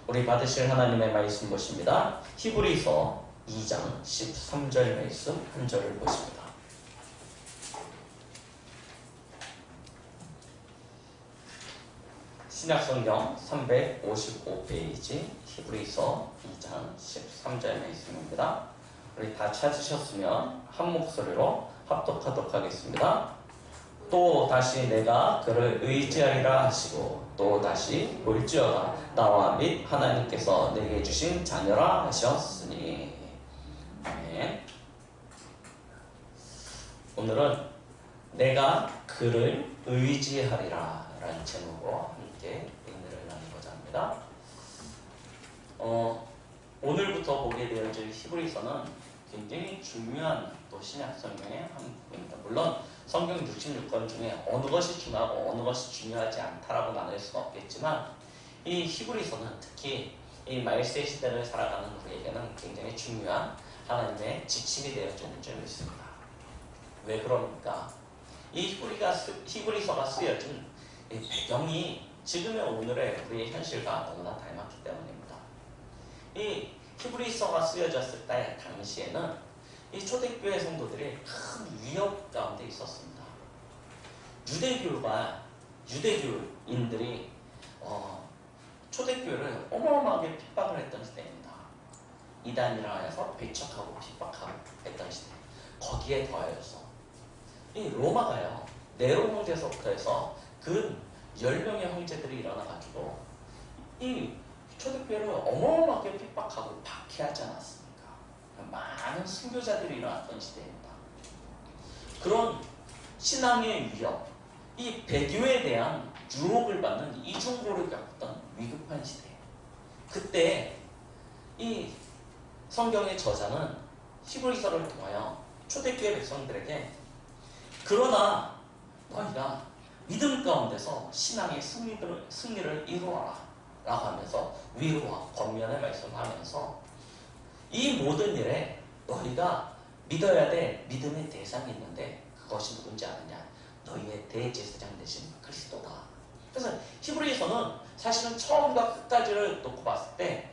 우리 받으실 하나님의 말씀 보십니다. 히브리서 2장 13절 말씀 한 절을 보십니다. 신약성경 355페이지 히브리서 2장 13절 말씀입니다. 우리 다 찾으셨으면 한 목소리로 합독하도록 하겠습니다. 또 다시 내가 그를 의지하리라 하시고 또 다시 볼지어다 나와 및 하나님께서 내게 주신 자녀라 하셨으니. 아멘. 오늘은 내가 그를 의지하리라 라는 제목으로 함께 은혜를 나누고자 합니다. 오늘부터 보게 되어질 히브리서는 굉장히 중요한 또 신약 성경의 한 부분입니다. 물론 성경 66권 중에 어느 것이 중요하고 어느 것이 중요하지 않다라고 나눌 수는 없겠지만 이 히브리서는 특히 이 말세 시대를 살아가는 우리에게는 굉장히 중요한 하나님의 지침이 되어주는 점이 있습니다. 왜 그럽니까? 이 히브리서가 쓰여진 이 배경이 지금의 오늘의 우리의 현실과 너무나 닮았기 때문입니다. 이 히브리서가 쓰여졌을 때 당시에는 이 초대교회 성도들이 큰 위협 가운데 있었습니다. 유대교인들이 초대교회를 어마어마하게 핍박을 했던 시대입니다. 이단이라 해서 배척하고 핍박하고 했던 시대. 거기에 더하여서 이 로마가요, 네로 형제서부터 해서 그 10명의 형제들이 일어나가지고 이 초대교회를 어마어마하게 핍박하고 박해하지 않았습니까? 많은 순교자들이 일어났던 시대입니다. 그런 신앙의 위협, 이 배교에 대한 유혹을 받는 이중고를 겪었던 위급한 시대. 그때 이 성경의 저자는 히브리서를 통하여 초대교회 백성들에게 그러나 너희가 믿음 가운데서 신앙의 승리를 이루어라 라고 하면서 위로와 권면을 말씀하면서 이 모든 일에 너희가 믿어야 될 믿음의 대상이 있는데 그것이 누군지 아느냐? 너희의 대제사장 되신 그리스도다. 그래서 히브리서는 사실은 처음과 끝까지를 놓고 봤을 때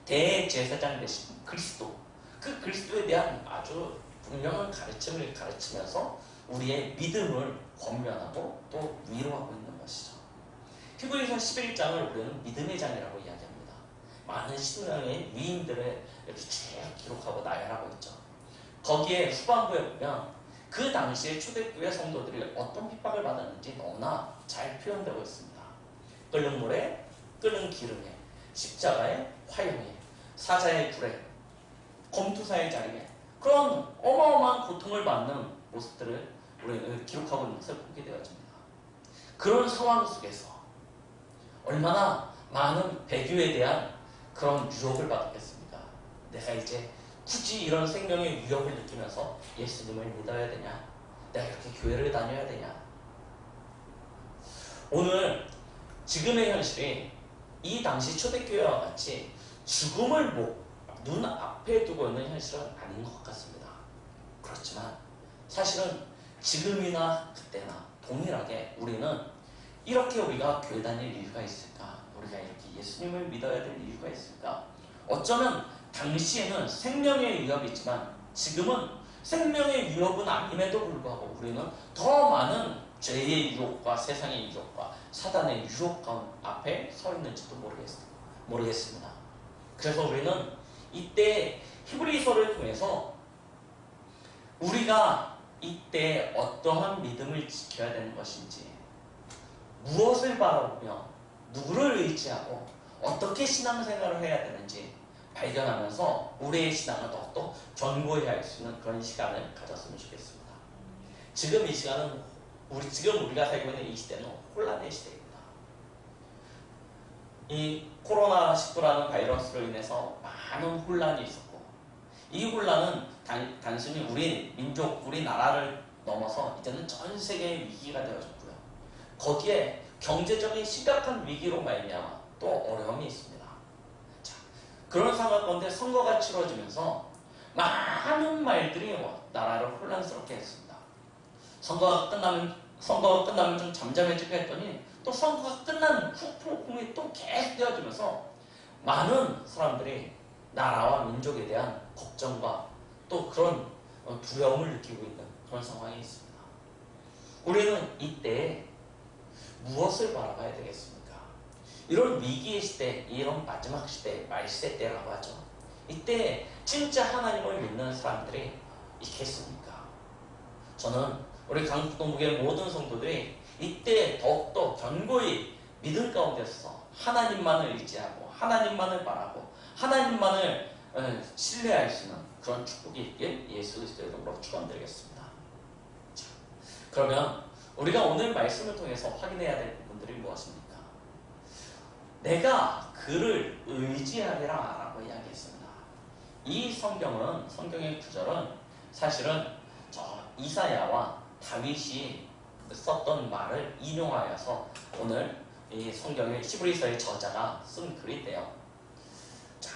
대제사장 되신 그리스도, 그 그리스도에 대한 아주 분명한 가르침을 가르치면서 우리의 믿음을 권면하고 또 위로하고 있는 것이죠. 히브리서 11장을 우리는 믿음의 장이라고 이야기합니다. 많은 신앙의 위인들을 이렇게 쭉 기록하고 나열하고 있죠. 거기에 후반부에 보면 그 당시에 초대교회 성도들이 어떤 핍박을 받았는지 너무나 잘 표현되고 있습니다. 끓는 물에, 끓는 기름에, 십자가에, 화형에, 사자의 불에, 검투사의 자리에 그런 어마어마한 고통을 받는 모습들을 우리는 기록하고 있는 것을 보게 되어집니다. 그런 상황 속에서 얼마나 많은 배교에 대한 그런 유혹을 받았겠습니까? 내가 이제 굳이 이런 생명의 위협을 느끼면서 예수님을 믿어야 되냐? 내가 이렇게 교회를 다녀야 되냐? 오늘 지금의 현실이 이 당시 초대교회와 같이 죽음을 눈앞에 두고 있는 현실은 아닌 것 같습니다. 그렇지만 사실은 지금이나 그때나 동일하게 우리는 이렇게 우리가 교회 다닐 이유가 있을까? 우리가 이렇게 예수님을 믿어야 될 이유가 있을까? 어쩌면 당시에는 생명의 위협이 있지만 지금은 생명의 위협은 아님에도 불구하고 우리는 더 많은 죄의 유혹과 세상의 유혹과 사단의 유혹 앞에 서 있는지도 모르겠습니다. 그래서 우리는 이때 히브리서를 통해서 우리가 이때 어떠한 믿음을 지켜야 되는 것인지, 무엇을 바라보며 누구를 의지하고 어떻게 신앙생활을 해야 되는지 발견하면서 우리의 신앙을 더욱더 견고히 할 수 있는 그런 시간을 가졌으면 좋겠습니다. 지금 이 시간은 지금 우리가 살고 있는 이 시대는 혼란의 시대입니다. 이 코로나19라는 바이러스로 인해서 많은 혼란이 있었고 이 혼란은 단순히 우리 민족, 우리 나라를 넘어서 이제는 전 세계의 위기가 되어졌고요. 거기에 경제적인 심각한 위기로 말미암아 또 어려움이 있습니다. 자, 그런 상황 가운데 선거가 치러지면서 많은 말들이 나라를 혼란스럽게 했습니다. 선거가 끝나면 좀 잠잠해질까 했더니 또 선거가 끝난 후 폭풍이 또 계속 되어지면서 많은 사람들이 나라와 민족에 대한 걱정과 또 그런 두려움을 느끼고 있는 그런 상황이 있습니다. 우리는 이때 무엇을 바라봐야 되겠습니까? 이런 위기의 시대, 이런 마지막 시대, 말세 때라고 하죠. 이때 진짜 하나님을 믿는 사람들이 있겠습니까? 저는 우리 강북동북의 모든 성도들이 이때 더욱더 견고히 믿음 가운데서 하나님만을 의지하고 하나님만을 바라고 하나님만을 신뢰할 수 있는 그런 축복이 있길 예수 그리스도의 이름으로 축원드리겠습니다. 자, 그러면 우리가 오늘 말씀을 통해서 확인해야 될 부분들이 무엇입니까? 내가 그를 의지하리라 라고 이야기했습니다. 이 성경의 구절은 사실은 이사야와 다윗이 썼던 말을 인용하여서 오늘 이 성경의 히브리서의 저자가 쓴 글인데요. 자,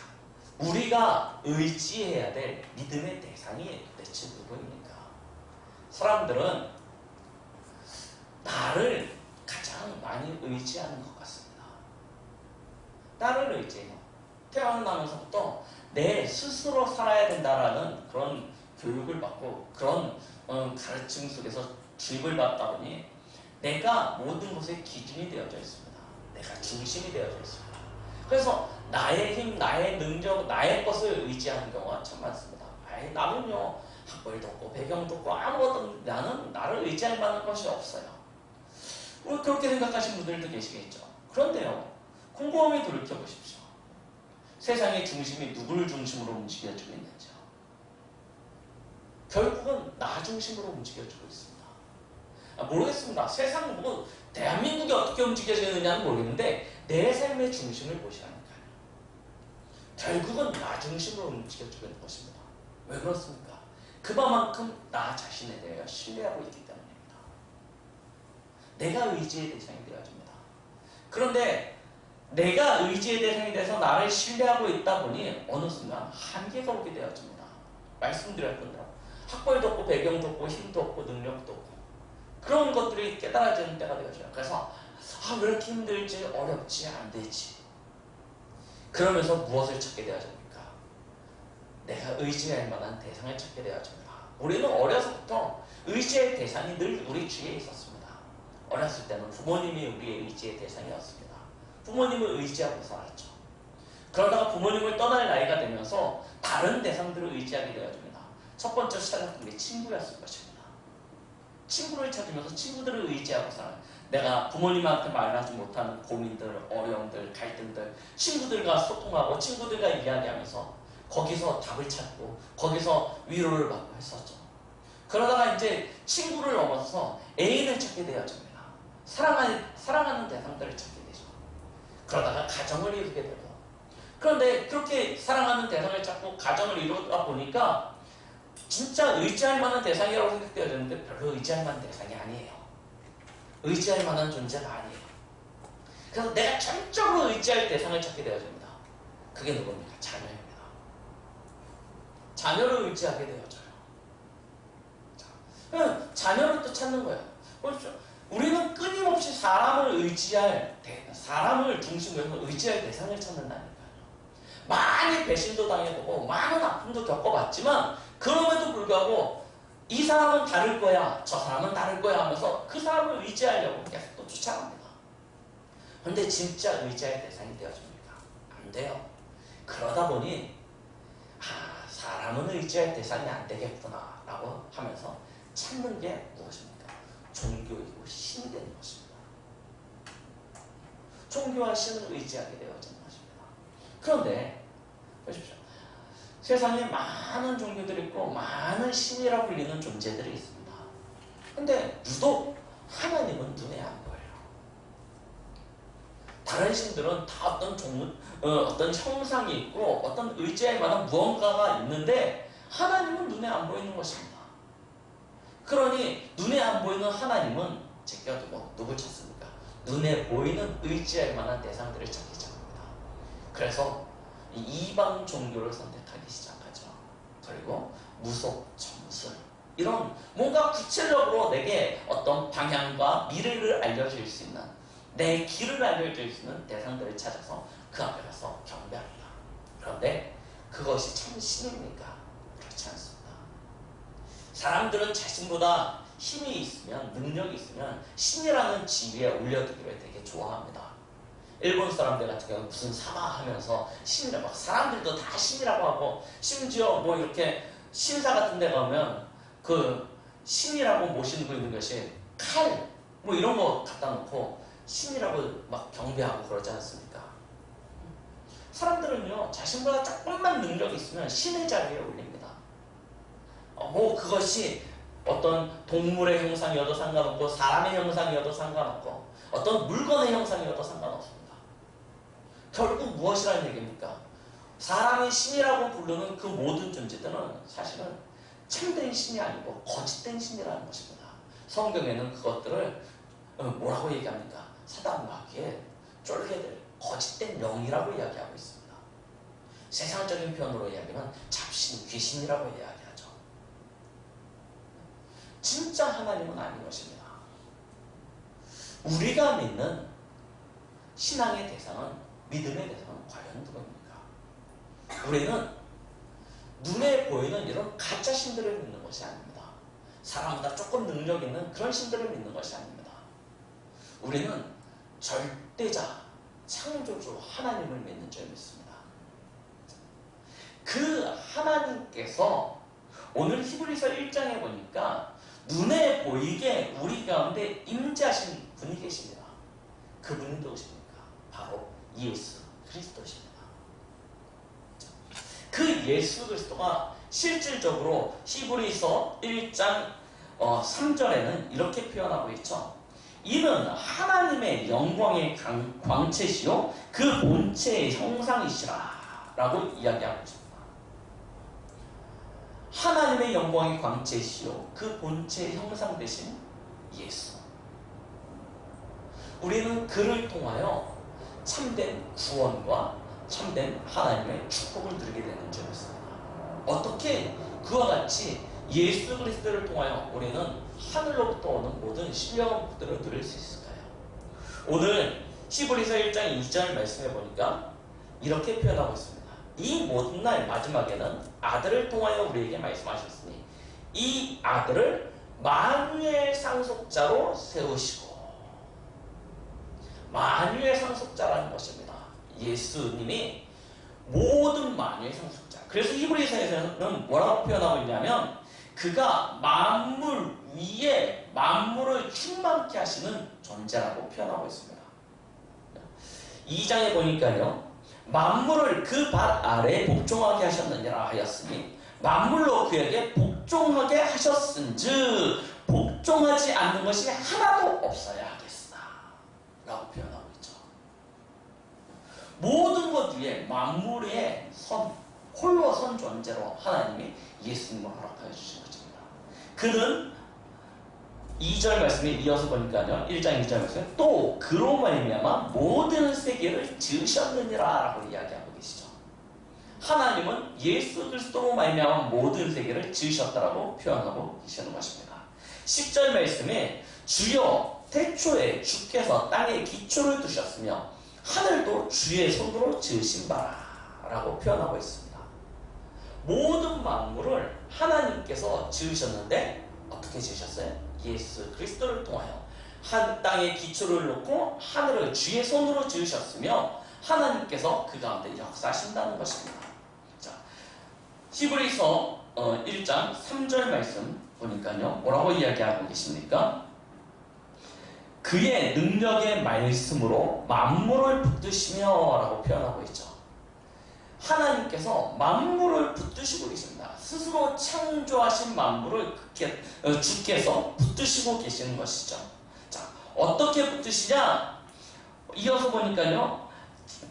우리가 의지해야 될 믿음의 대상이 도대체 누구입니까? 사람들은 나를 가장 많이 의지하는 것 같습니다. 나를 의지해요. 태어나면서부터 내 스스로 살아야 된다라는 그런 교육을 받고 그런 가르침 속에서 주입을 받다 보니 내가 모든 것의 기준이 되어져 있습니다. 내가 중심이 되어져 있습니다. 그래서 나의 힘, 나의 능력, 나의 것을 의지하는 경우가 참 많습니다. 나는요 학벌도 없고 배경도 없고 아무것도 나는 나를 의지할 만한 것이 없어요. 그렇게 생각하시는 분들도 계시겠죠. 그런데요, 곰곰이 돌이켜보십시오. 세상의 중심이 누구를 중심으로 움직여주고 있는지요. 결국은 나 중심으로 움직여주고 있습니다. 모르겠습니다. 세상 대한민국이 어떻게 움직여지느냐는 모르겠는데 내 삶의 중심을 보시라니까요. 결국은 나 중심으로 움직여주고 있는 것입니다. 왜 그렇습니까? 그만큼 나 자신에 대해 신뢰하고 있기 때문입니다. 내가 의지의 대상이 되어집니다. 그런데 내가 의지의 대상이 돼서 나를 신뢰하고 있다 보니 어느 순간 한계가 오게 되어집니다. 말씀드렸던 대로 학벌도 없고 배경도 없고 힘도 없고 능력도 없고 그런 것들이 깨달아지는 때가 되어져요. 그래서 왜 이렇게 힘들지, 어렵지, 안 되지. 그러면서 무엇을 찾게 되어집니까? 내가 의지할 만한 대상을 찾게 되어집니다. 우리는 어려서부터 의지의 대상이 늘 우리 주위에 있었습니다. 어렸을 때는 부모님이 우리의 의지의 대상이었습니다. 부모님을 의지하고 살았죠. 그러다가 부모님을 떠날 나이가 되면서 다른 대상들을 의지하게 되어집니다. 첫 번째 시작했던 게 친구였을 것입니다. 친구를 찾으면서 친구들을 의지하고 살아요. 내가 부모님한테 말하지 못하는 고민들, 어려움들, 갈등들, 친구들과 소통하고 친구들과 이야기하면서 거기서 답을 찾고 거기서 위로를 받고 했었죠. 그러다가 이제 친구를 넘어서 애인을 찾게 되어집니다. 사랑하는 대상들을 찾게 되죠. 그러다가 가정을 이루게 되고, 그런데 그렇게 사랑하는 대상을 찾고 가정을 이루다 보니까 진짜 의지할 만한 대상이라고 생각되어졌는데 별로 의지할 만한 대상이 아니에요. 의지할 만한 존재가 아니에요. 그래서 내가 전적으로 의지할 대상을 찾게 되어집니다. 그게 누굽니까? 자녀입니다. 자녀를 의지하게 되어져요. 자녀를 또 찾는 거예요. 그렇죠? 우리는 끊임없이 사람을 중심으로 해서 의지할 대상을 찾는다니까요. 많이 배신도 당해보고 많은 아픔도 겪어봤지만 그럼에도 불구하고 이 사람은 다를 거야, 저 사람은 다를 거야 하면서 그 사람을 의지하려고 계속 또 쫓아갑니다. 그런데 진짜 의지할 대상이 되어집니까? 안 돼요. 그러다 보니 사람은 의지할 대상이 안 되겠구나 라고 하면서 찾는 게 무엇입니까? 종교이고 신이 되는 것입니다. 종교와 신을 의지하게 되어지는 것입니다. 그런데 보십시오. 세상에 많은 종교들이 있고 많은 신이라 불리는 존재들이 있습니다. 근데 유독 하나님은 눈에 안 보여요. 다른 신들은 다 어떤 형상이 있고 어떤 의지할 만한 무언가가 있는데 하나님은 눈에 안 보이는 것입니다. 그러니 눈에 안 보이는 하나님은 제껴두고 누굴 찾습니까? 눈에 보이는 의지할 만한 대상들을 찾기 시작합니다. 그래서 이방 종교를 선택하기 시작하죠. 그리고 무속, 점술 이런 뭔가 구체적으로 내게 어떤 방향과 미래를 알려줄 수 있는 내 길을 알려줄 수 있는 대상들을 찾아서 그 앞에 가서 경배하기 참 신입니까? 그렇지 않습니다. 사람들은 자신보다 힘이 있으면, 능력이 있으면 신이라는 지위에 올려두기를 되게 좋아합니다. 일본 사람들 같은 경우는 무슨 사마 하면서 신이라고, 사람들도 다 신이라고 하고, 심지어 뭐 이렇게 신사 같은 데 가면 그 신이라고 모시고 있는 것이 칼, 뭐 이런 거 갖다 놓고 신이라고 막 경배하고 그러지 않습니까? 사람들은요, 자신보다 조금만 능력이 있으면 신의 자리에 올립니다. 뭐 그것이 어떤 동물의 형상이어도 상관없고, 사람의 형상이어도 상관없고, 어떤 물건의 형상이어도 상관없습니다. 결국 무엇이라는 얘기입니까? 사람이 신이라고 부르는 그 모든 존재들은 사실은 참된 신이 아니고 거짓된 신이라는 것입니다. 성경에는 그것들을 뭐라고 얘기합니까? 사단마귀에 쫄개들, 거짓된 영이라고 이야기하고 있습니다. 세상적인 표현으로 이야기하면 잡신, 귀신이라고 이야기하죠. 진짜 하나님은 아닌 것입니다. 우리가 믿는 신앙의 대상은, 믿음의 대상은 과연 누구입니까? 우리는 눈에 보이는 이런 가짜 신들을 믿는 것이 아닙니다. 사람보다 조금 능력 있는 그런 신들을 믿는 것이 아닙니다. 우리는 절대자, 창조주 하나님을 믿는 줄 믿습니다. 그 하나님께서 오늘 히브리서 1장에 보니까 눈에 보이게 우리 가운데 임재하신 분이 계십니다. 그분이 누구십니까? 바로 예수 그리스도십니다. 그 예수 그리스도가 실질적으로 히브리서 1장 3절에는 이렇게 표현하고 있죠. 이는 하나님의 영광의 광채시요 그 본체의 형상이시라 라고 이야기하고 있습니다. 하나님의 영광의 광채시요 그 본체의 형상 되신 예수. 우리는 그를 통하여 참된 구원과 참된 하나님의 축복을 누리게 되는 줄 믿습니다. 어떻게 그와 같이 예수 그리스도를 통하여 우리는 하늘로부터 오는 모든 신령들을 누릴 수 있을까요? 오늘 히브리서 1장 2절 말씀해 보니까 이렇게 표현하고 있습니다. 이 모든 날 마지막에는 아들을 통하여 우리에게 말씀하셨으니 이 아들을 만유의 상속자로 세우시고, 만유의 상속자라는 것입니다. 예수님이 모든 만유의 상속자. 그래서 히브리서에서는 뭐라고 표현하고 있냐면 그가 만물 위에 만물을 충만케 하시는 존재라고 표현하고 있습니다. 2장에 보니까요, 만물을 그 발 아래에 복종하게 하셨느니라 하였으니 만물로 그에게 복종하게 하셨은즉 복종하지 않는 것이 하나도 없어야 하겠으나 라고 표현하고 있죠. 모든 것 위에 만물의 홀로 선 존재로 하나님이 예수님을 허락하여 주신 것입니다. 그는 2절 말씀에 이어서 보니까요, 1장 2절 말씀에 또 그로 말미암아 모든 세계를 지으셨느니라 라고 이야기하고 계시죠. 하나님은 예수 그리스도로 말미암아 모든 세계를 지으셨다라고 표현하고 계시는 것입니다. 10절 말씀에 주여 태초에 주께서 땅에 기초를 두셨으며 하늘도 주의 손으로 지으신 바라 라고 표현하고 있습니다. 모든 만물을 하나님께서 지으셨는데 어떻게 지으셨어요? 예수 그리스도를 통하여 한 땅에 기초를 놓고 하늘을 주의 손으로 지으셨으며 하나님께서 그 가운데 역사하신다는 것입니다. 자, 히브리서 1장 3절 말씀 보니까요, 뭐라고 이야기하고 계십니까? 그의 능력의 말씀으로 만물을 붙드시며 라고 표현하고 있죠. 하나님께서 만물을 붙드시고 계십니다. 스스로 창조하신 만물을 주께서 붙드시고 계시는 것이죠. 자, 어떻게 붙드시냐? 이어서 보니까요,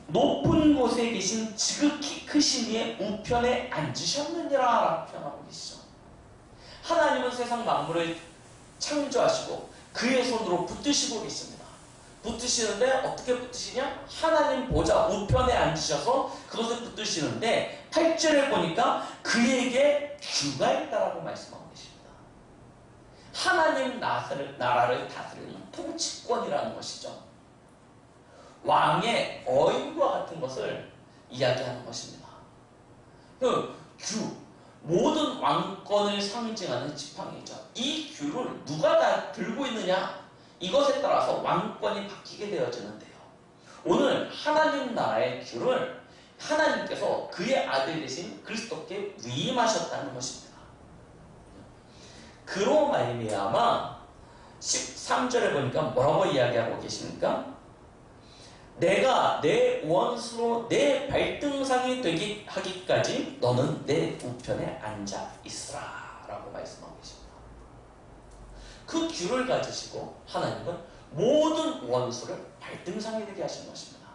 높은 곳에 계신 지극히 크신 이의 우편에 앉으셨느니라 라고 표현하고 계시죠. 하나님은 세상 만물을 창조하시고 그의 손으로 붙드시고 계십니다. 붙드시는데 어떻게 붙드시냐? 하나님 보좌 우편에 앉으셔서 그것을 붙드시는데 8절을 보니까 그에게 주가 있다라고 말씀하고 계십니다. 하나님 나라를 다스리는 통치권이라는 것이죠. 왕의 어인과 같은 것을 이야기하는 것입니다. 규, 모든 왕권을 상징하는 지팡이죠. 이 규를 누가 다 들고 있느냐, 이것에 따라서 왕권이 바뀌게 되어지는데요. 오늘 하나님 나라의 규를 하나님께서 그의 아들 되신 그리스도께 위임하셨다는 것입니다. 그로 말미암아 13절에 보니까 뭐라고 이야기하고 계십니까? 내가 내 원수로 내 발등상이 되기 하기까지 너는 내 우편에 앉아 있으라 라고 말씀하고 계십니다. 그 규를 가지시고 하나님은 모든 원수를 발등상이 되게 하신 것입니다.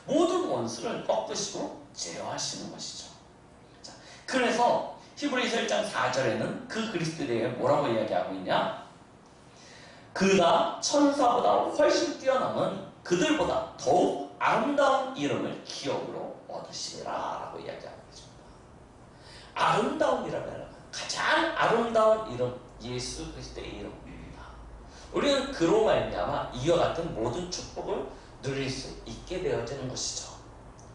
모든 원수를 꺾으시고 제어하시는 것이죠. 자, 그래서 히브리서 1장 4절에는 그 그리스도에 대해 뭐라고 이야기하고 있냐? 그가 천사보다 훨씬 뛰어남은 그들보다 더욱 아름다운 이름을 기업으로 얻으시리라 라고 이야기하고 있습니다. 아름다움이라면 가장 아름다운 이름, 예수 그리스도의 이름입니다. 우리는 그로 말미암아 이와 같은 모든 축복을 누릴 수 있게 되어지는 것이죠.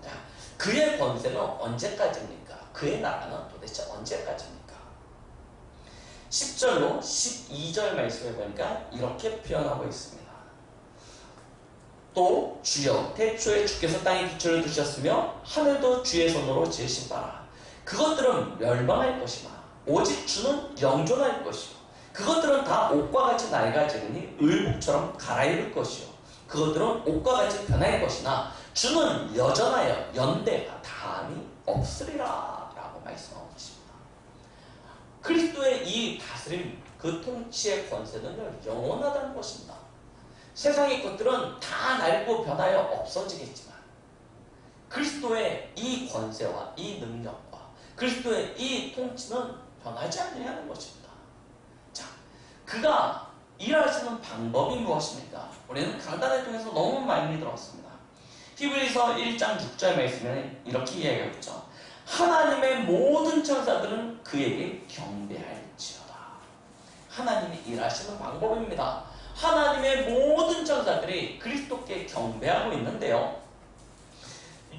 자, 그의 권세는 언제까지입니까? 그의 나라는 도대체 언제까지입니까? 10절로 12절 말씀에 보니까 이렇게 표현하고 있습니다. 또 주여 태초에 주께서 땅에 기초를 두셨으며 하늘도 주의 손으로 지으신 바라. 그것들은 멸망할 것이나 오직 주는 영존할 것이요 그것들은 다 옷과 같이 낡아지니 의복처럼 갈아입을 것이요 그것들은 옷과 같이 변할 것이나 주는 여전하여 연대가 다함이 없으리라 라고 말씀하고 계십니다. 그리스도의 이 다스림, 그 통치의 권세는 영원하다는 것입니다. 세상의 것들은 다 낡고 변하여 없어지겠지만 그리스도의 이 권세와 이 능력과 그리스도의 이 통치는 변하지 않느냐는 것입니다. 자, 그가 일하시는 방법이 무엇입니까? 우리는 강단을 통해서 너무 많이 들었습니다. 히브리서 1장 6절 말씀에 이렇게 이야기하고 있죠. 하나님의 모든 천사들은 그에게 경배할지어다. 하나님이 일하시는 방법입니다. 하나님의 모든 천사들이 그리스도께 경배하고 있는데요.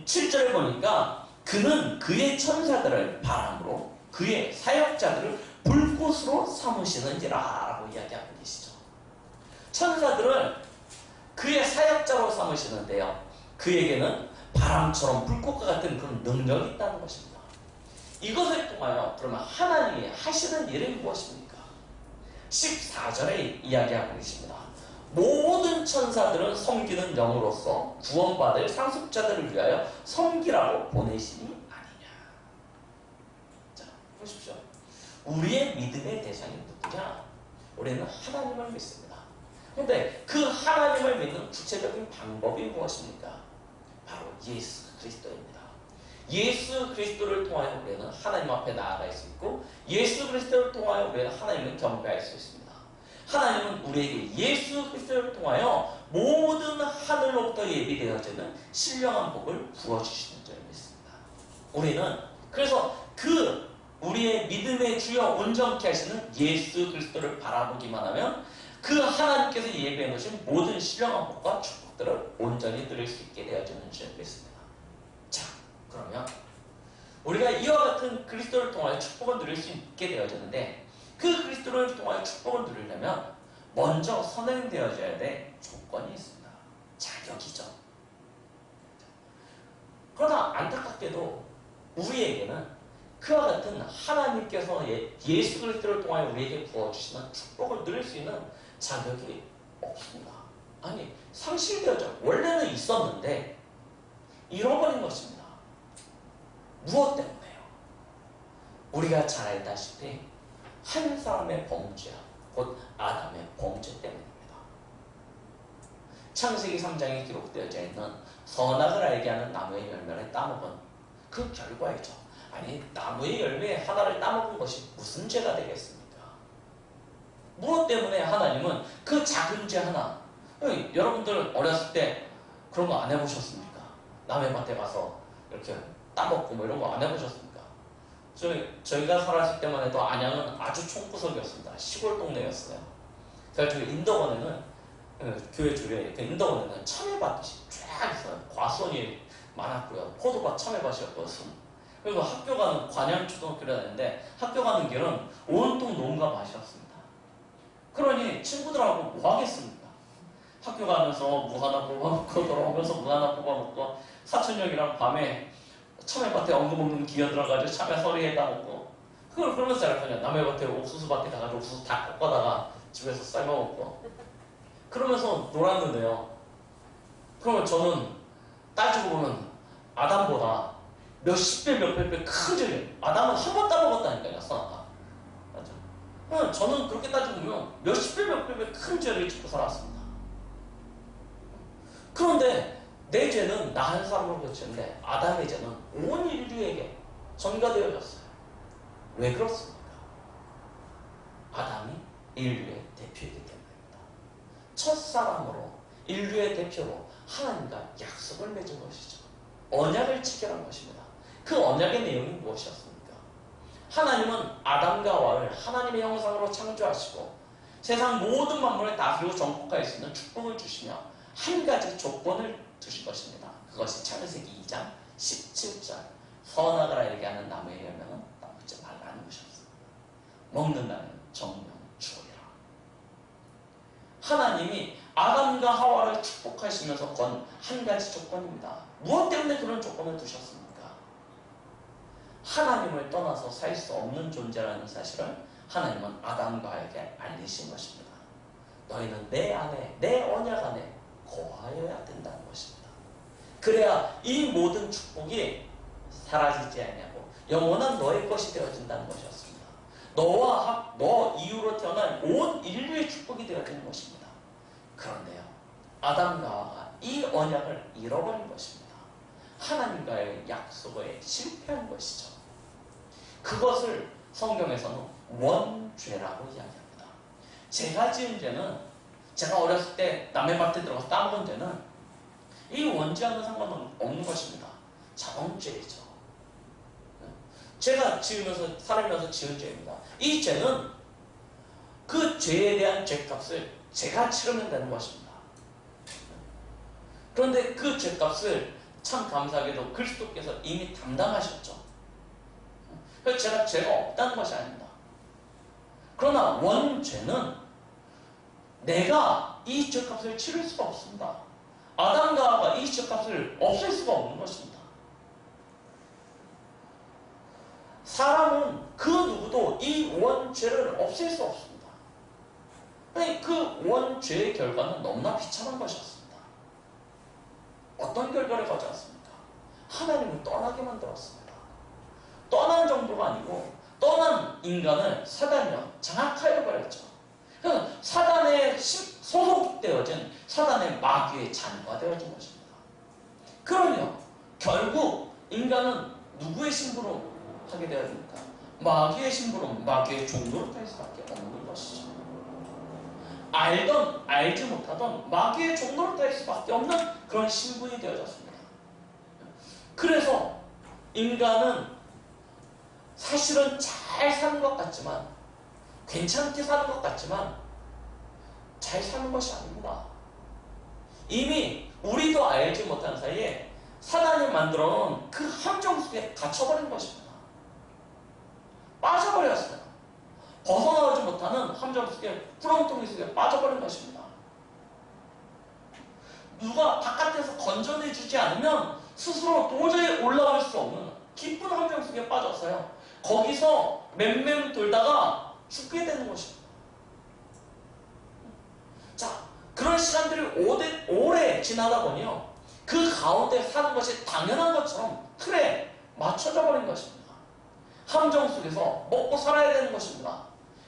7절에 보니까 그는 그의 천사들을 바람으로 그의 사역자들을 불꽃으로 삼으시는지라 라고 이야기하고 계시죠. 천사들을 그의 사역자로 삼으시는데요. 그에게는 바람처럼 불꽃과 같은 그런 능력이 있다는 것입니다. 이것을 통하여 그러면 하나님이 하시는 일은 무엇입니까? 14절에 이야기하고 계십니다. 모든 천사들은 섬기는 영으로서 구원받을 상속자들을 위하여 섬기라고 보내심이 아니냐. 자, 보십시오. 우리의 믿음의 대상이 누구냐? 우리는 하나님을 믿습니다. 그런데 그 하나님을 믿는 구체적인 방법이 무엇입니까? 바로 예수 그리스도입니다. 예수 그리스도를 통하여 우리는 하나님 앞에 나아갈 수 있고 예수 그리스도를 통하여 우리는 하나님을 경배할 수 있습니다. 하나님은 우리에게 예수 그리스도를 통하여 모든 하늘로부터 예비되어지는 신령한 복을 부어주시는 줄 믿습니다. 우리는 그래서 그 우리의 믿음의 주여 온전케 하시는 예수 그리스도를 바라보기만 하면 그 하나님께서 예비해 놓으신 모든 신령한 복과 축복들을 온전히 누릴 수 있게 되어지는 줄 믿습니다. 자, 그러면 우리가 이와 같은 그리스도를 통하여 축복을 누릴 수 있게 되어지는데 그 그리스도를 통하여 축복을 누리려면 먼저 선행되어져야 될 조건이 있습니다. 자격이죠. 그러나 안타깝게도 우리에게는 그와 같은 하나님께서 예수 그리스도를 통하여 우리에게 부어주시는 축복을 누릴 수 있는 자격이 없습니다. 아니, 상실되어져. 원래는 있었는데 잃어버린 것입니다. 무엇 때문에요? 우리가 잘 알다시피 한 사람의 범죄, 곧 아담의 범죄 때문입니다. 창세기 3장에 기록되어져 있는 선악을 알게 하는 나무의 열매를 따먹은 그 결과이죠. 아니, 나무의 열매 하나를 따먹은 것이 무슨 죄가 되겠습니까? 무엇 때문에 하나님은 그 작은 죄 하나, 여러분들 어렸을 때 그런 거 안 해보셨습니까? 남의 밭에 가서 이렇게 따먹고 뭐 이런 거 안 해보셨습니까? 저희가 살았을 때만 해도 안양은 아주 총구석이었습니다. 시골 동네였어요. 그래서 인덕원에는 교회 주변에 인덕원에는 참외밭이 쫙 있어요. 과수원이 많았고요. 포도밭, 참외밭이었고 그리고 학교 가는 관양초등학교를 다녔는데 학교 가는 길은 온통 농가 밭이었습니다. 그러니 친구들하고 뭐 하겠습니까? 학교 가면서 무 하나 뽑아먹고 돌아오면서 무 하나 뽑아먹고 사촌형이랑 밤에 참외밭에 엉금 없는 기어 들어가지고 참외 서리에다 먹고 그걸 그러면서 잘 거냐. 남의 밭에 옥수수밭에 가가지고 옥수수 다 꺾어다가 집에서 삶아먹고 그러면서 놀았는데요. 그러면 저는 따지고 보면 아담보다 몇십 배, 몇백 배 큰 죄를 아담은 한 번 따먹었다니까요. 선아가. 맞죠? 저는 그렇게 따지고 보면 몇십 배, 몇백 배 큰 죄를 짓고 살았습니다. 그런데 내 죄는 나 한 사람으로 그쳤는데 아담의 죄는 온 인류에게 전가되어졌어요. 왜 그렇습니까? 아담이 인류의 대표이기 때문입니다. 첫사람으로 인류의 대표로 하나님과 약속을 맺은 것이죠. 언약을 체결한 것입니다. 그 언약의 내용이 무엇이었습니까? 하나님은 아담과 하와를 하나님의 형상으로 창조하시고 세상 모든 만물을 다스리고 정복할 수 있는 축복을 주시며 한 가지 조건을 두신 것입니다. 그것이 창세기 2장 17절 선악을 얘기하는 나무의 열매는 따먹지 말라는 것이었습니다. 먹는다는 정령 죽으리라. 하나님이 아담과 하와를 축복하시면서 건 한 가지 조건입니다. 무엇 때문에 그런 조건을 두셨습니까? 하나님을 떠나서 살 수 없는 존재라는 사실을 하나님은 아담과 하와에게 알리신 것입니다. 너희는 내 안에, 내 언약 안에 거하여야 된다는 것입니다. 그래야 이 모든 축복이 사라지지 않냐고 영원한 너의 것이 되어진다는 것이었습니다. 너 이후로 태어난 온 인류의 축복이 되어지는 것입니다. 그런데요, 아담과 하와가 이 언약을 잃어버린 것입니다. 하나님과의 약속에 실패한 것이죠. 그것을 성경에서는 원죄라고 이야기합니다. 제가 지은 죄는, 제가 어렸을 때 남의 밭에 들어가서 따먹은 죄는 이 원죄와는 상관은 없는 것입니다. 자범죄이죠. 제가 지으면서 살면서 지은 죄입니다. 이 죄는 그 죄에 대한 죄값을 제가 치르면 되는 것입니다. 그런데 그 죄값을 참 감사하게도 그리스도께서 이미 담당하셨죠. 그래서 제가 죄가 없다는 것이 아닙니다. 그러나 원죄는 내가 이 죄값을 치를 수가 없습니다. 아담과 하와가 이 죄값을 없앨 수가 없는 것입니다. 사람은 그 누구도 이 원죄를 없앨 수 없습니다. 그 원죄의 결과는 너무나 비참한 것이었습니다. 어떤 결과를 가져왔습니까? 하나님을 떠나게 만들었습니다. 떠난 정도가 아니고 떠난 인간을 사단이요 장악하여 버렸죠. 사단에 소속되어진 사단의 마귀의 자녀가 되어진 것입니다. 그러면 결국 인간은 누구의 신부로 하게 되어집니까? 마귀의 신부로, 마귀의 종로로 될 수밖에 없는 것이죠. 알던 알지 못하던 마귀의 종로로 될 수밖에 없는 그런 신분이 되어졌습니다. 그래서 인간은 사실은 잘 사는 것 같지만, 괜찮게 사는 것 같지만 잘 사는 것이 아닙니다. 이미 우리도 알지 못한 사이에 사단이 만들어 놓은 그 함정 속에 갇혀버린 것입니다. 빠져버렸어요. 벗어나오지 못하는 함정 속에, 구렁텅이 속에 빠져버린 것입니다. 누가 바깥에서 건져내주지 않으면 스스로 도저히 올라갈 수 없는 깊은 함정 속에 빠져서요, 거기서 맴맴 돌다가 죽게 되는 것입니다. 자, 그런 시간들이 오래 지나다 보니요, 그 가운데 사는 것이 당연한 것처럼 틀에 맞춰져 버린 것입니다. 함정 속에서 먹고 살아야 되는 것입니다.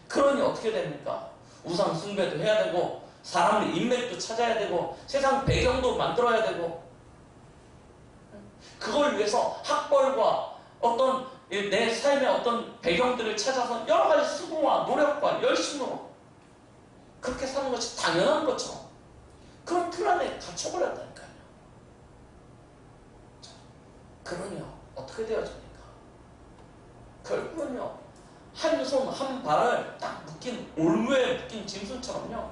그러니 어떻게 됩니까? 우상 숭배도 해야 되고, 사람의 인맥도 찾아야 되고, 세상 배경도 만들어야 되고, 그걸 위해서 학벌과 어떤 내 삶의 어떤 배경들을 찾아서 여러 가지 수고와 노력과 열심으로 그렇게 사는 것이 당연한 것처럼 그런 틀 안에 갇혀버렸다니까요. 자, 그러면 어떻게 되어집니까? 결국은요, 한 손 한 발을 딱 묶인, 올무에 묶인 짐승처럼요,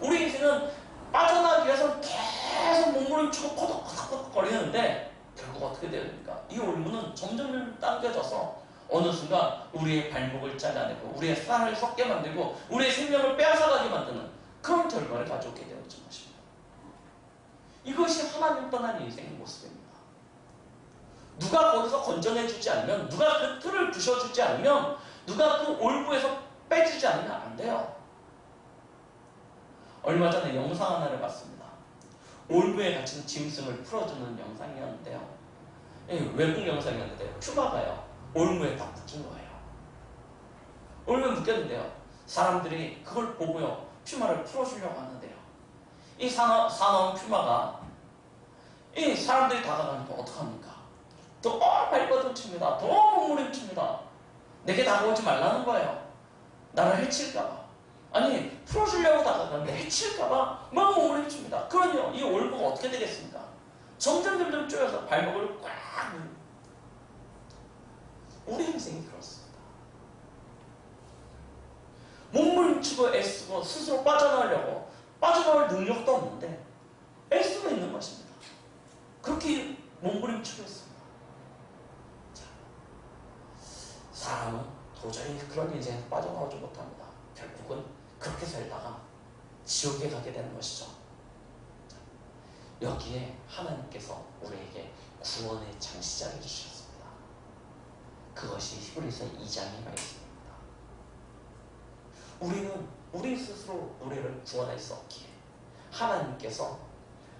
우리 인생은 빠져나가기 위해서 계속 몸부림치고 코덕코덕 거리는데 결국 어떻게 어떻게 됩니까? 이 올무는 점점 당겨져서 어느 순간 우리의 발목을 잘라내고 우리의 살을 썩게 만들고 우리의 생명을 빼앗아가게 만드는 그런 결과를 가져오게 되는 것입니다. 이것이 하나님 떠난 인생의 모습입니다. 누가 거기서 건져내주지 않으면, 누가 그 틀을 부셔주지 않으면, 누가 그 올무에서 빼주지 않으면 안 돼요. 얼마 전에 영상 하나를 봤습니다. 올무에 갇힌 짐승을 풀어주는 영상이었는데요. 외국 영상이었는데요. 퓨마가요, 올무에 딱 묶인 거예요. 올무에 묶였는데요. 사람들이 그걸 보고요, 퓨마를 풀어주려고 하는데요. 이 사나운 퓨마가 이 사람들이 다가가니까 어떡합니까? 더 발버둥칩니다. 더 몸부림칩니다. 내게 다가오지 말라는 거예요. 나를 해칠까봐. 아니, 풀어주려고 다가가는데 해칠까봐 막 몸부림칩니다. 그러면 이 올무가 어떻게 되겠습니까? 점점 쪼여서 발목을 꽉 물고. 우리 인생이 그렇습니다. 몸부림치고 애쓰고 스스로 빠져나오려고 빠져나올 능력도 없는데 애쓰고 있는 것입니다. 그렇게 몸부림치고 있습니다. 자, 사람은 도저히 그런 인생에서 빠져나오지 못합니다. 결국은 그렇게 살다가 지옥에 가게 되는 것이죠. 자, 여기에 하나님께서 우리에게 구원의 장시자를 주셨습니다. 그것이 히브리서 2장의 말씀입니다. 우리는 우리 스스로 우리를 구원할 수 없기에 하나님께서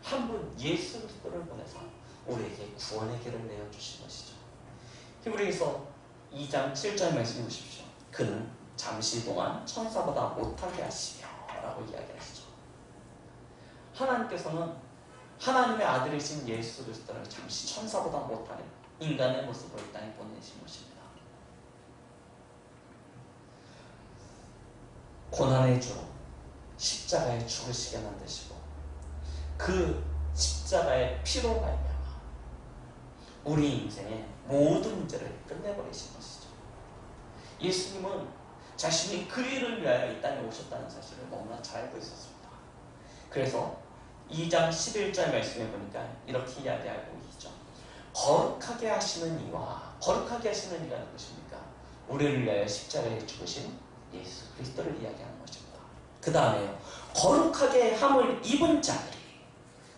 한 분 예수 그리스도를 보내서 우리에게 구원의 길을 내어주신 것이죠. 히브리서 2장 7절 말씀 보십시오. 그는 잠시 동안 천사보다 못하게 하시며 라고 이야기하시죠. 하나님께서는 하나님의 아들이신 예수 그리스도를 잠시 천사보다 못하는 인간의 모습으로 이 땅에 보내신 것입니다. 고난의 주로 십자가에 죽으시게 만드시고 그 십자가의 피로 말미암아 우리 인생의 모든 문제를 끝내버리신 것이죠. 예수님은 자신이 그 일을 위하여 이 땅에 오셨다는 사실을 너무나 잘 알고 있었습니다. 그래서 2장 11절 말씀에 보니까 이렇게 이야기하고 있죠. 거룩하게 하시는 이와, 거룩하게 하시는 이가 누구십니까? 우리를 위하여 십자가에 죽으신 예수 그리스도를 이야기하는 것입니다. 그 다음에요, 거룩하게 함을 입은 자들이,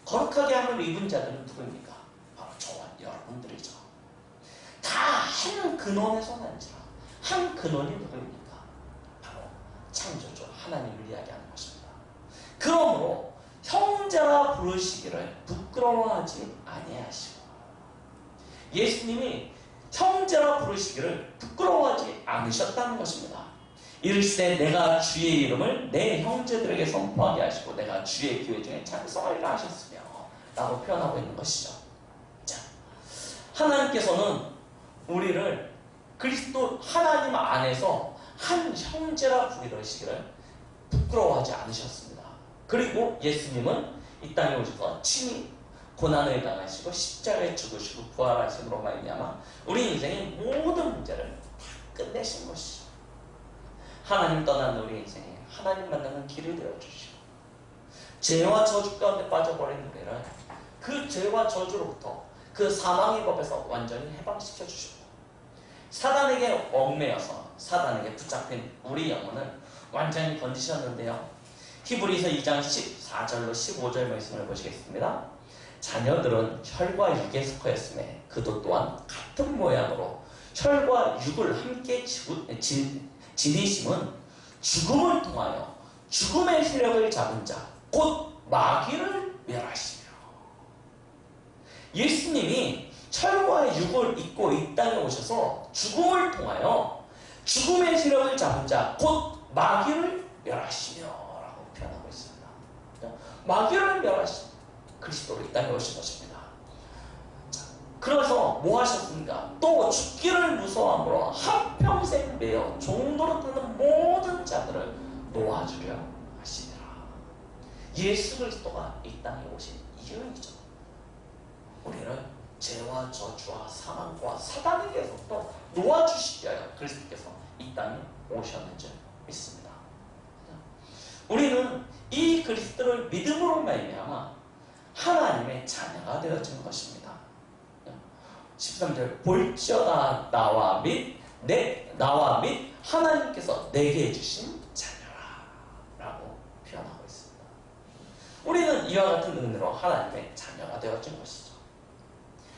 거룩하게 함을 입은 자들은 누구입니까? 바로 저와 여러분들이죠. 다 한 근원에서 난지라. 한 근원이 누구입니까? 바로 창조주 하나님을 이야기하는 것입니다. 그러므로 형제라 부르시기를 부끄러워하지 아니하시고, 예수님이 형제라 부르시기를 부끄러워하지 않으셨다는 것입니다. 이르시되 내가 주의 이름을 내 형제들에게 선포하게 하시고 내가 주의 교회 중에 찬송하리라 하셨으며 라고 표현하고 있는 것이죠. 자, 하나님께서는 우리를 그리스도 하나님 안에서 한 형제라 부르시기를 부끄러워하지 않으셨습니다. 그리고 예수님은 이 땅에 오셔서 친히 고난을 당하시고 십자가에 죽으시고 부활하심으로 말미암아 우리 인생의 모든 문제를 다 끝내신 것이죠. 하나님 떠난 우리 인생에 하나님 만나는 길을 되어주시고 죄와 저주 가운데 빠져버린 우리를 그 죄와 저주로부터 그 사망의 법에서 완전히 해방시켜주시고 사단에게 얽매여서 사단에게 붙잡힌 우리 영혼을 완전히 건지셨는데요. 히브리서 2장 14절로 15절 말씀을 보시겠습니다. 자녀들은 혈과 육에 속하였음에 그도 또한 같은 모양으로 혈과 육을 함께 지니심은 죽음을 통하여 죽음의 세력을 잡은 자 곧 마귀를 멸하시며, 예수님이 혈과 육을 입고 이 땅에 오셔서 죽음을 통하여 죽음의 세력을 잡은 자 곧 마귀를 멸하시며 라고 표현하고 있습니다. 마귀를 멸하신 그리스도로 이 땅에 오신 것입니다. 자, 그래서 뭐 하셨습니까? 또 죽기를 무서워함으로 한평생 매어 종도로 타는 모든 자들을 놓아주려 하시니라. 예수 그리스도가 이 땅에 오신 이유이죠. 우리를 죄와 저주와 사망과 사단에게서부터 놓아주시기 위하여 그리스도께서 이 땅에 오셨는 줄 믿습니다. 우리는 이 그리스도를 믿음으로 말미암아 하나님의 자녀가 되어진 것입니다. 13절 볼지어다 나와 및 하나님께서 내게 주신 자녀라 라고 표현하고 있습니다. 우리는 이와 같은 은혜로 하나님의 자녀가 되어진 것이죠.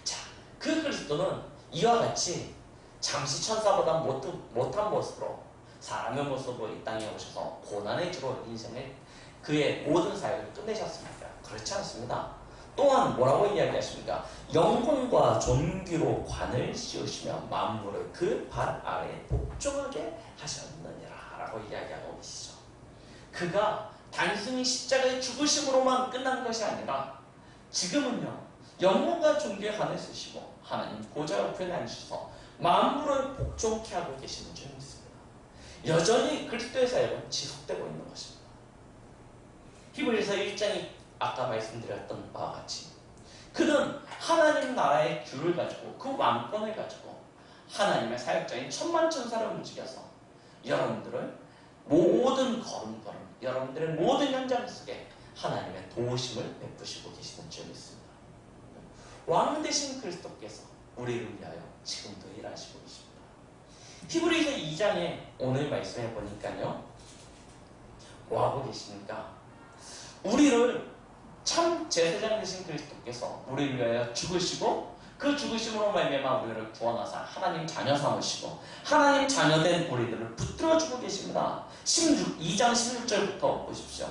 자, 그 그리스도는 이와 같이 잠시 천사보다 못한 모습으로 사람의 모습으로 이 땅에 오셔서 고난의 주로 인생을 그의 모든 사역을 끝내셨습니까? 그렇지 않습니다. 또한 뭐라고 이야기하십니까? 영광과 존귀로 관을 씌우시며 만물을 그 발 아래에 복종하게 하셨느니라 라고 이야기하고 계시죠. 그가 단순히 십자가의 죽으심으로만 끝난 것이 아니라 지금은요 영광과 존귀의 관을 쓰시고 하나님 보좌 옆에 앉으셔서 만물을 복종케 하고 계시는 줄 믿습니다. 여전히 그리스도의 사역은 지속되고 있는 것입니다. 히브리서 1장이 아까 말씀드렸던 바와 같이 그는 하나님 나라의 귤을 가지고 그 왕권을 가지고 하나님의 사역자인 천만천사를 움직여서 여러분들을 모든 걸음걸음 여러분들의 모든 현장 속에 하나님의 도우심을 베푸시고 계시는 줄 믿습니다. 왕 되신 그리스도께서 우리를 위하여 지금도 일하시고 계십니다. 히브리서 2장에 오늘 말씀해 보니까요 뭐하고 계십니까? 우리를 참 제사장 되신 그리스도께서 우리를 위하여 죽으시고 그 죽으심으로 말미암아 우리를 구원하사 하나님 자녀 삼으시고 하나님 자녀된 우리들을 붙들어주고 계십니다. 2장 16절부터 보십시오.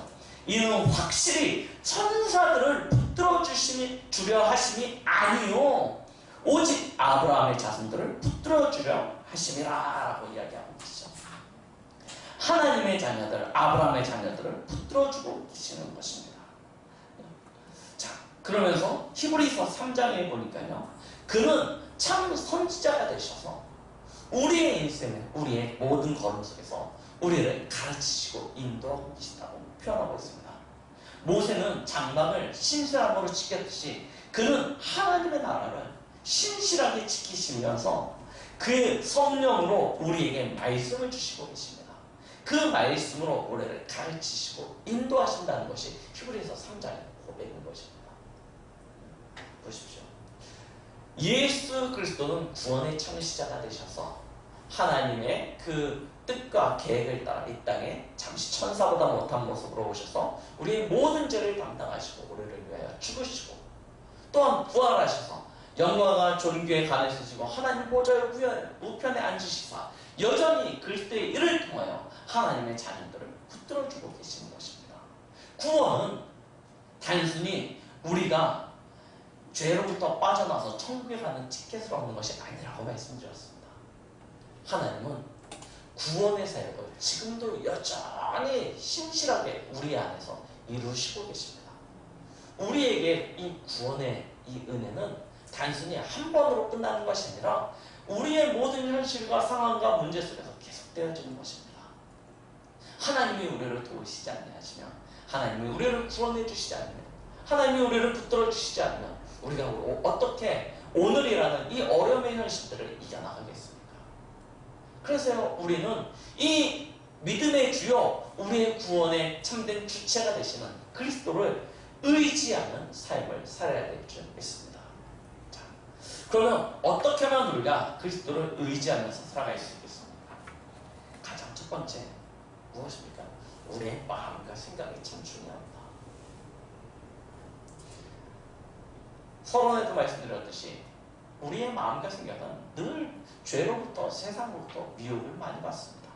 이는 확실히 천사들을 붙들어주려 하심이 아니요 오직 아브라함의 자손들을 붙들어주려 하심이라 라고 이야기하고 계시죠. 하나님의 자녀들, 아브라함의 자녀들을 붙들어주고 계시는 것입니다. 자, 그러면서 히브리서 3장에 보니까요 그는 참 선지자가 되셔서 우리의 인생을 우리의 모든 걸음 속에서 우리를 가르치시고 인도하고 계시다고 표현하고 있습니다. 모세는 장막을 신실함으로 지켰듯이 그는 하나님의 나라를 신실하게 지키시면서 그 성령으로 우리에게 말씀을 주시고 계십니다. 그 말씀으로 우리를 가르치시고 인도하신다는 것이 히브리서 3장의 고백인 것입니다. 보십시오. 예수 그리스도는 구원의 창시자가 되셔서 하나님의 그 뜻과 계획을 따라 이 땅에 잠시 천사보다 못한 모습으로 오셔서 우리의 모든 죄를 담당하시고 우리를 위하여 죽으시고 또한 부활하셔서 영광과 존귀의 관을 쓰시고 하나님 보좌의 우편에 앉으시사 여전히 그리스도의 일을 통하여 하나님의 자녀들을 붙들어주고 계시는 것입니다. 구원은 단순히 우리가 죄로부터 빠져나서 천국에 가는 티켓을 얻는 것이 아니라고 말씀드렸습니다. 하나님은 구원의 사역을 지금도 여전히 신실하게 우리 안에서 이루시고 계십니다. 우리에게 이 구원의 이 은혜는 단순히 한 번으로 끝나는 것이 아니라 우리의 모든 현실과 상황과 문제 속에서 계속되어지는 것입니다. 하나님이 우리를 도우시지 않으시면 하나님이 우리를 구원해 주시지 않으면 하나님이 우리를 붙들어 주시지 않으면 우리가 어떻게 오늘이라는 이 어려움의 현실들을 이겨나가겠습니까? 그래서 우리는 이 믿음의 주요 우리의 구원의 참된 주체가 되시는 그리스도를 의지하는 삶을 살아야 될 줄 믿습니다. 자, 그러면 어떻게 하면 우리가 그리스도를 의지하면서 살아갈 수 있겠습니까? 가장 첫 번째 무엇입니까? 우리의 마음과 생각이 참 중요합니다. 서론에도 말씀드렸듯이 우리의 마음과 생각은 늘 죄로부터 세상으로부터 미혹을 많이 받습니다.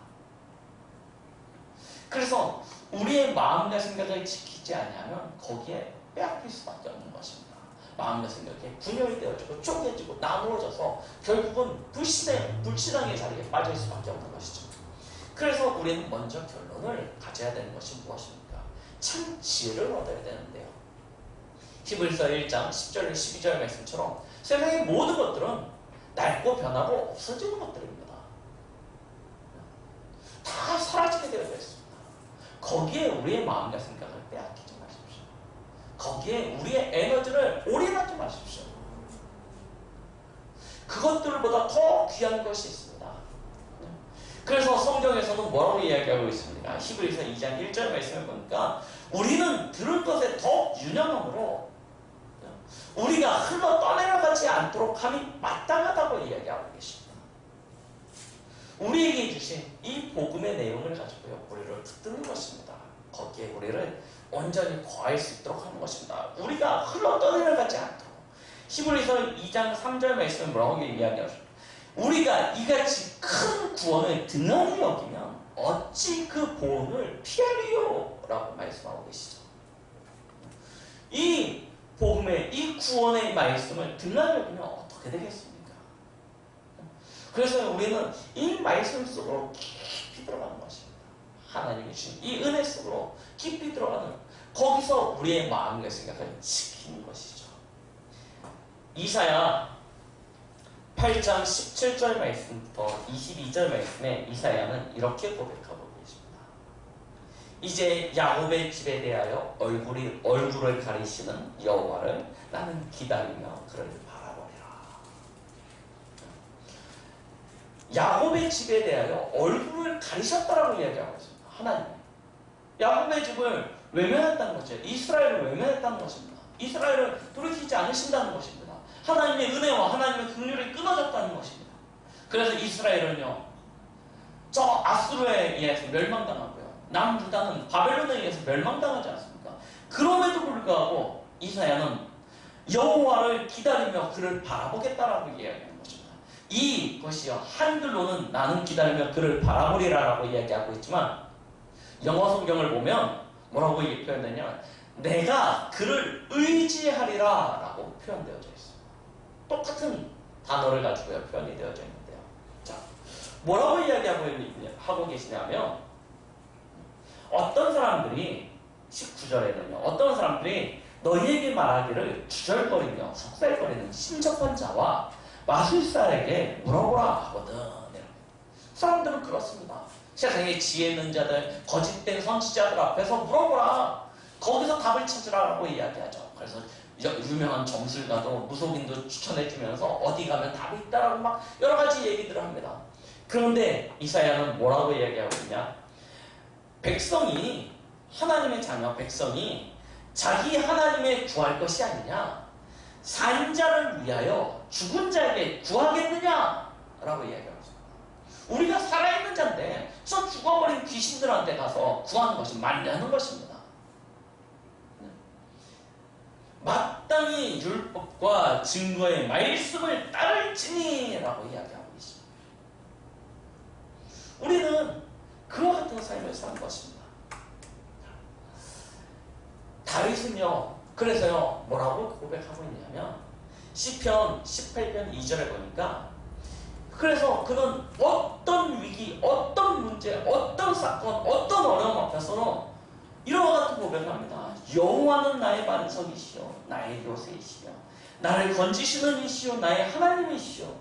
그래서 우리의 마음과 생각을 지키지 않으면 거기에 빼앗길 수밖에 없는 것입니다. 마음과 생각이 분열이 되어지고 쪼개지고 나누어져서 결국은 불신앙의 자리에 빠질 수밖에 없는 것이죠. 그래서 우리는 먼저 결론을 가져야 되는 것이 무엇입니까? 참 지혜를 얻어야 되는데요. 히브리서 1장 10절 12절 말씀처럼 세상의 모든 것들은 낡고 변하고 없어지는 것들입니다. 다 사라지게 되어 있습니다. 거기에 우리의 마음과 생각을 빼앗기지 마십시오. 거기에 우리의 에너지를 올인하지 마십시오. 그것들보다 더 귀한 것이 있습니다. 그래서 성경에서는 뭐라고 이야기하고 있습니까? 히브리서 2장 1절 말씀을 보니까 우리는 들을 것에 더 유념함으로 우리가 흘러 떠내려가지 않도록 함이 마땅하다고 이야기하고 계십니다. 우리에게 주신 이 복음의 내용을 가지고요, 우리를 붙드는 것입니다. 거기에 우리를 온전히 거할 수 있도록 하는 것입니다. 우리가 흘러 떠내려가지 않도록. 히브리서 2장 3절 말씀은 뭐라고 이야기하죠? 우리가 이같이 큰 구원을 등한히 여기면 어찌 그 보응을 피하리요? 라고 말씀하고 계시죠. 이 복음의, 이 구원의 말씀을 등한히 여기면 어떻게 되겠습니까? 그래서 우리는 이 말씀 속으로 깊이 들어가는 것입니다. 하나님이 주신 이 은혜 속으로 깊이 들어가는, 거기서 우리의 마음과 생각을 지키는 것이죠. 이사야 8장 17절 말씀부터 22절 말씀에 이사야는 이렇게 고백하고 계십니다. 이제 야곱의 집에 대하여 얼굴을 가리시는 여호와를 나는 기다리며 그를 바라보리라. 야곱의 집에 대하여 얼굴을 가리셨다라고 이야기하고 있습니다. 하나님. 야곱의 집을 외면했다는 거죠. 이스라엘을 외면했다는 것입니다. 이스라엘을 돌이키지 않으신다는 것입니다. 하나님의 은혜와 하나님의 긍휼이 끊어졌다는 것입니다. 그래서 이스라엘은요, 저 아수르에 의해서 멸망당하고요, 남유다는 바벨론에 의해서 멸망당하지 않습니까? 그럼에도 불구하고 이사야는 여호와를 기다리며 그를 바라보겠다라고 이야기하는 것입니다. 이것이요, 한글로는 나는 기다리며 그를 바라보리라라고 이야기하고 있지만, 영어 성경을 보면 뭐라고 표현되냐면 내가 그를 의지하리라 라고 표현되어져 있습니다. 똑같은 단어를 가지고요, 표현이 되어져 있는데요. 자, 뭐라고 이야기하고 계시냐면, 어떤 사람들이 19절에는요, 어떤 사람들이 너희에게 말하기를 주절거리며 속살거리는 신접한 자와 마술사에게 물어보라 하거든. 사람들은 그렇습니다. 세상에 지혜 있는 자들, 거짓된 선지자들 앞에서 물어보라. 거기서 답을 찾으라고 이야기하죠. 그래서 유명한 점술가도 무속인도 추천해주면서 어디 가면 답이 있다라고 막 여러 가지 얘기들을 합니다. 그런데 이사야는 뭐라고 이야기하고 있냐? 백성이, 하나님의 자녀 백성이 자기 하나님에 구할 것이 아니냐? 산 자를 위하여 죽은 자에게 구하겠느냐? 라고 이야기하고 있습니다. 우리가 살아있는 자인데 저 죽어버린 귀신들한테 가서 구하는 것이 맞냐는 것입니다. 마땅히 율법과 증거의 말씀을 따를지니 라고 이야기하고 있습니다. 우리는 그와 같은 삶을 사는 것입니다. 다윗은요, 그래서요, 뭐라고 고백하고 있냐면, 시편 18편 2절에 보니까, 그래서 그는 어떤 위기, 어떤 문제, 어떤 사건, 어떤 어려움 앞에서는 이와 같은 고백을 합니다. 여호와는 나의 반석이시요 나의 요새이시며 나를 건지시는 이시요 나의 하나님이시요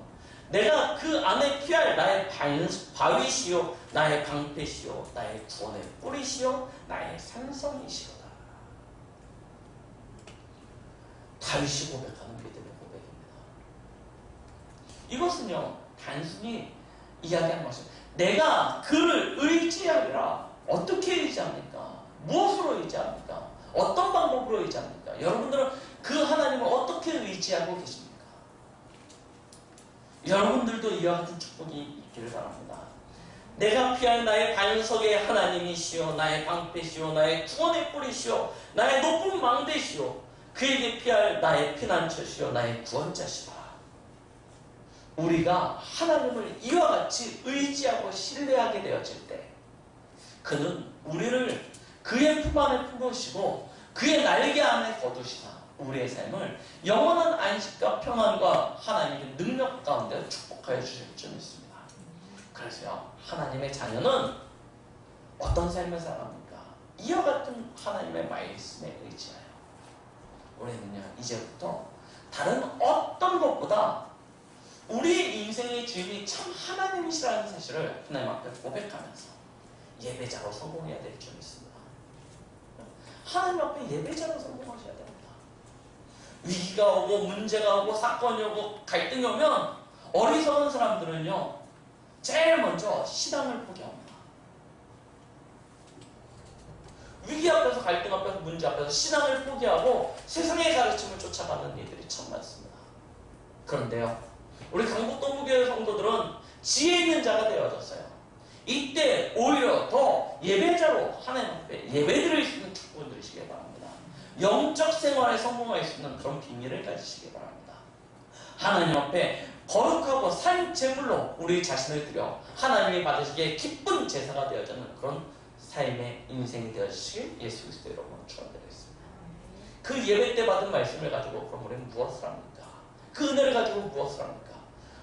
내가 그 안에 피할 나의 바위시요 나의 방패시요 나의 구원의 뿌리시요 나의 산성이시로다. 다윗이 고백하는 믿음의 고백입니다. 이것은요, 단순히 이야기하는 것입니다. 내가 그를 의지하리라. 어떻게 의지합니까? 무엇으로 의지합니까? 어떤 방법으로 의지합니까? 여러분들은 그 하나님을 어떻게 의지하고 계십니까? 여러분들도 이와 같은 축복이 있기를 바랍니다. 내가 피할 나의 반석의 하나님이시오 나의 방패시오 나의 구원의 뿌리시오 나의 높은 망대시오 그에게 피할 나의 피난처시오 나의 구원자시다. 우리가 하나님을 이와 같이 의지하고 신뢰하게 되어질 때 그는 우리를 그의 품 안에 품으시고 그의 날개 안에 거두시사 우리의 삶을 영원한 안식과 평안과 하나님의 능력 가운데 축복하여 주실 줄 믿습니다. 그래서요, 하나님의 자녀는 어떤 삶을 살아갑니까? 이와 같은 하나님의 말씀에 의지하여 우리는요, 이제부터 다른 어떤 것보다 우리의 인생의 주인이 참 하나님이시라는 사실을 하나님 앞에 고백하면서 예배자로 성공해야 될 줄 믿습니다. 하나님 앞에 예배자로 성공하셔야 됩니다. 위기가 오고 문제가 오고 사건이 오고 갈등이 오면 어리석은 사람들은요, 제일 먼저 신앙을 포기합니다. 위기 앞에서, 갈등 앞에서, 문제 앞에서 신앙을 포기하고 세상의 가르침을 쫓아가는 이들이 참 많습니다. 그런데요, 우리 강북동부교회 성도들은 지혜 있는 자가 되어졌어요. 이때 오히려 더 예배자로 하나님 앞에 예배드릴 수 있는 축복을 누리시기 바랍니다. 영적 생활에 성공할 수 있는 그런 비밀을 가지시기 바랍니다. 하나님 앞에 거룩하고 산 제물로 우리 자신을 드려 하나님이 받으시기에 기쁜 제사가 되어지는 그런 삶의 인생이 되어주시길 예수 그리스도 이름으로 축원드리겠습니다. 그 예배 때 받은 말씀을 가지고 그럼 우리는 무엇을 합니까? 그 은혜를 가지고 무엇을 합니까?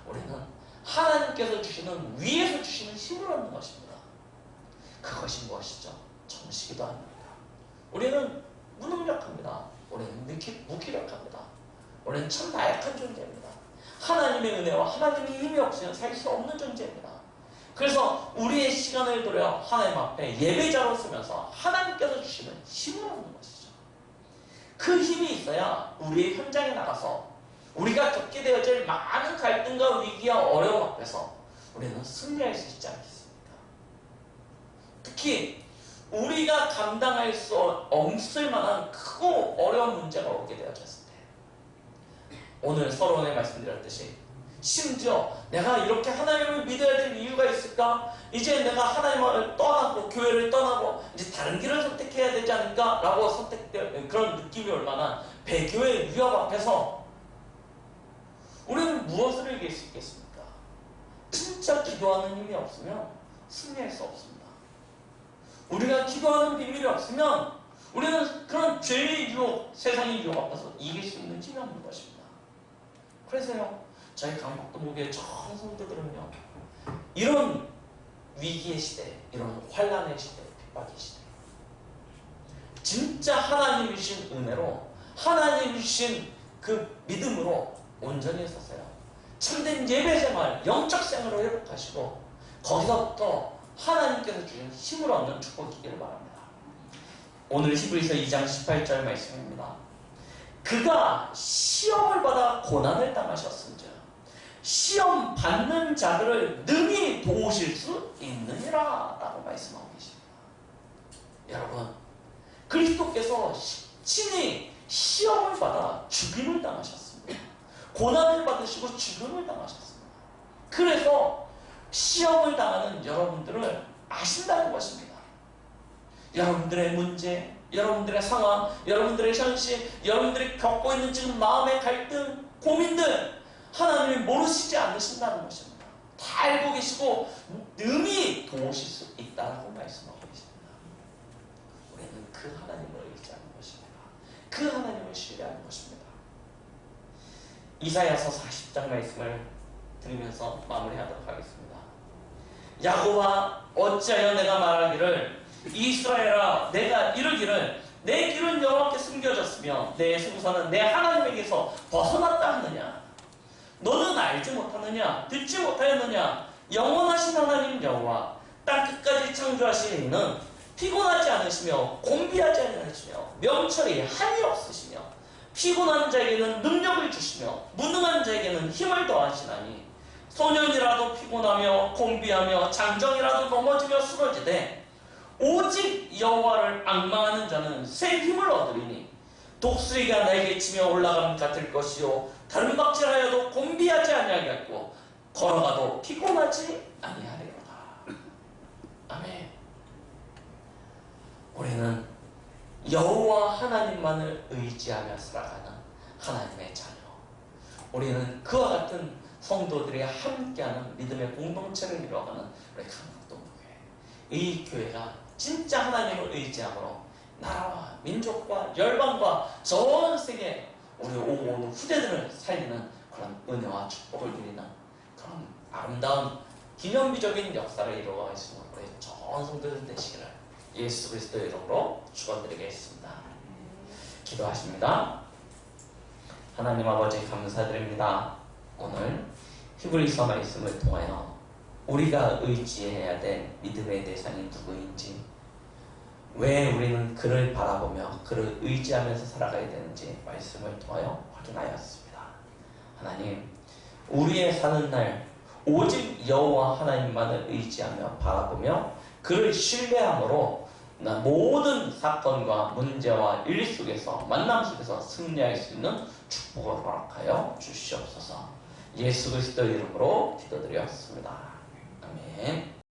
우리는 하나님께서 주시는, 위에서 주시는 힘을 얻는 것입니다. 그것이 무엇이죠? 정식이도 아닙니다. 우리는 무능력합니다. 우리는 무기력합니다. 우리는 참 나약한 존재입니다. 하나님의 은혜와 하나님의 힘이 없으면 살 수 없는 존재입니다. 그래서 우리의 시간을 들여 하나님 앞에 예배자로 쓰면서 하나님께서 주시는 힘을 얻는 것이죠. 그 힘이 있어야 우리의 현장에 나가서 우리가 겪게 되어질 많은 갈등과 위기와 어려움 앞에서 우리는 승리할 수 있지 않겠습니까? 특히 우리가 감당할 수 없을 만한 크고 어려운 문제가 오게 되어졌을 때, 오늘 서론에 말씀드렸듯이 심지어 내가 이렇게 하나님을 믿어야 될 이유가 있을까? 이제 내가 하나님을 떠나고 교회를 떠나고 이제 다른 길을 선택해야 되지 않을까? 라고 선택될 그런 느낌이 올 만한 배교의 위협 앞에서 우리는 무엇을 이길 수 있겠습니까? 진짜 기도하는 힘이 없으면 승리할 수 없습니다. 우리가 기도하는 비밀이 없으면 우리는 그런 죄의 유혹, 세상의 유혹 앞에서 이길 수 있는 힘이 없는 것입니다. 그래서요, 저희 강북동부교회 전 성도들은요, 이런 위기의 시대, 이런 환란의 시대, 핍박의 시대, 진짜 하나님이 주신 은혜로, 하나님이 주신 그 믿음으로 온전히 섰어요. 참된 예배생활, 영적 생활을 회복하시고 거기서부터 하나님께서 주신 힘을 얻는 축복이기를 바랍니다. 오늘 히브리서 2장 18절 말씀입니다. 그가 시험을 받아 고난을 당하셨은즉 시험 받는 자들을 능히 도우실 수 있느니라 라고 말씀하고 계십니다. 여러분, 그리스도께서 친히 시험을 받아 죽임을 당하셨습니다. 고난을 받으시고 죽음을 당하셨습니다. 그래서 시험을 당하는 여러분들을 아신다는 것입니다. 여러분들의 문제, 여러분들의 상황, 여러분들의 현실, 여러분들이 겪고 있는 지금 마음의 갈등, 고민들 하나님이 모르시지 않으신다는 것입니다. 다 알고 계시고 능히 도우실 수 있다고 말씀하고 계십니다. 우리는 그 하나님을 의지하는 것입니다. 그 하나님을 신뢰하는 것입니다. 이사야서 40장 말씀을 드리면서 마무리하도록 하겠습니다. 야곱아, 어찌하여 내가 말하기를 이스라엘아, 내가 이르기를 내 길은 여호와께 숨겨졌으며 내 승산은 내 하나님에게서 벗어났다 하느냐? 너는 알지 못하느냐? 듣지 못하였느냐? 영원하신 하나님 여호와, 땅 끝까지 창조하신 이는 피곤하지 않으시며 곤비하지 않으시며 명철이 한이 없으시며 피곤한 자에게는 능력을 주시며 무능한 자에게는 힘을 더하시나니 소년이라도 피곤하며 곤비하며 장정이라도 넘어지며 쓰러지되 오직 여호와를 앙망하는 자는 새 힘을 얻으리니 독수리가 날개치며 올라감 같을 것이요 다름박질하여도 곤비하지 아니하겠고 걸어가도 피곤하지 아니하리로다. 아멘. 우리는 여호와 하나님만을 의지하며 살아가는 하나님의 자녀, 우리는 그와 같은 성도들이 함께하는 믿음의 공동체를 이루어가는 우리 강북동교회, 이 교회가 진짜 하나님을 의지함으로 나라와 민족과 열방과 전 세계 우리 오고 오는 후대들을 살리는 그런 은혜와 축복을 누리는 그런 아름다운 기념비적인 역사를 이루어갈 수 있는 우리 전 성도들 되시기를 예수 그리스도 이름으로 축원드리겠습니다. 기도하십니다. 하나님 아버지 감사드립니다. 오늘 히브리서 말씀을 통하여 우리가 의지해야 될 믿음의 대상이 누구인지, 왜 우리는 그를 바라보며 그를 의지하면서 살아가야 되는지 말씀을 통하여 확인하였습니다. 하나님, 우리의 사는 날 오직 여호와 하나님만을 의지하며 바라보며 그를 신뢰함으로 모든 사건과 문제와 일 속에서 만남 속에서 승리할 수 있는 축복을 허락하여 주시옵소서. 예수 그리스도 이름으로 기도드렸습니다.